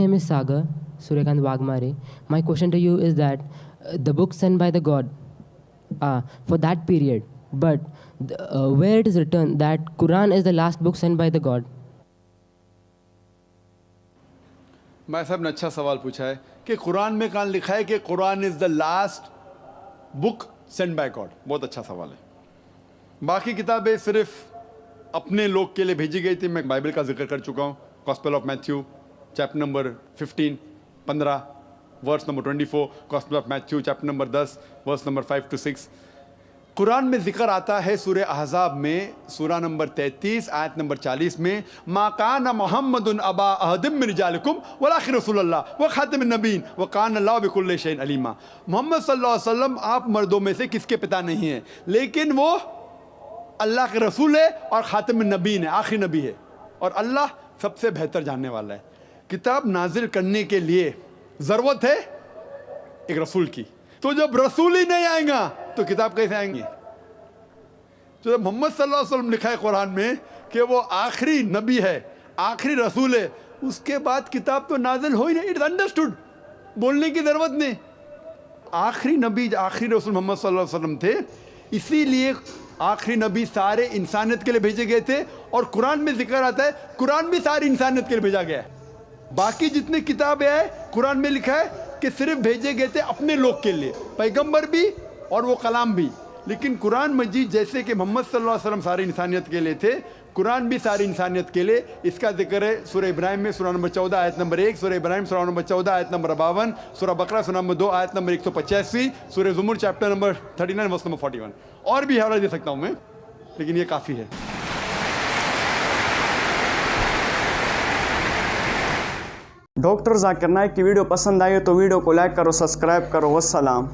name is Sagar Suryakant Wagmare. My question to you is that the book sent by the God for that period, but where it is written that Quran is the last book sent by the God. भाई साहब ने अच्छा सवाल पूछा है कि कुरान में कहाँ लिखा है कि Quran is the last book send by God. बहुत अच्छा सवाल है। बाकी किताबें सिर्फ अपने लोग के लिए भेजी गई थी। मैं बाइबल का जिक्र कर चुका हूँ। Gospel of Matthew chapter number 15 verse number 24, gospel of Matthew chapter number 10 verse number 5 to 6। Quran में जिक्र आता है सूरह अहज़ाब में सूरा नंबर 33 आयत नंबर 40 में, मा काना मुहम्मदुन अबा अहदिम मिन रिजालिकुम वलाकिन रसूलुल्लाह व खातिमुन नबीय्यीन व काना अल्लाहु बिकुल्लि शैइन अलीमा। मोहम्मद सल्लल्लाहु अलैहि वसल्लम आप मर्दों में से किसके पिता नहीं हैं, लेकिन वो अल्लाह के रसूल है और खातिमुन नबीय्यीन है, आखिरी नबी है, और अल्लाह सबसे बेहतर जानने वाला है। किताब नाजिल करने के लिए ज़रूरत है एक रसूल की। तो जब रसूल ही नहीं आएगा तो किताब कैसे आएंगी? तो जब मोहम्मद सल्लल्लाहु अलैहि वसल्लम लिखा है कुरान में कि वो आखिरी नबी है, आखिरी रसूल है, उसके बाद किताब तो नाजिल हो ही नहीं। इट्स अंडरस्टूड, बोलने की ज़रूरत नहीं। आखिरी नबी आखिरी रसूल मोहम्मद सल्लल्लाहु अलैहि वसल्लम थे, इसीलिए आखिरी नबी सारे इंसानियत के लिए भेजे गए थे। और कुरान में जिक्र आता है कुरान भी सारी इंसानियत के लिए भेजा गया है। बाकी जितनी किताबें हैं कुरान में लिखा है कि सिर्फ भेजे गए थे अपने लोग के लिए, पैगंबर भी और वो कलाम भी। लेकिन कुरान मजीद जैसे कि मोहम्मद सल्लल्लाहु अलैहि वसल्लम सारी इंसानियत के लिए थे, कुरान भी सारी इंसानियत के लिए। इसका जिक्र है सूरह इब्राहिम में सूरा नंबर 14 आयत नंबर 1, सूरह इब्राहिम सूरा नंबर 14 आयत नंबर 52, सूरह बकरा सूरा नंबर 2 आयत नंबर 185, सूरह ज़ुमर चैप्टर नंबर 39 वर्स नंबर 41। और भी हवाला दे सकता हूँ मैं, लेकिन ये काफ़ी है। डॉक्टर जाकिर नाइक की वीडियो पसंद आई तो वीडियो को लाइक करो, सब्सक्राइब करो। वस्सलाम।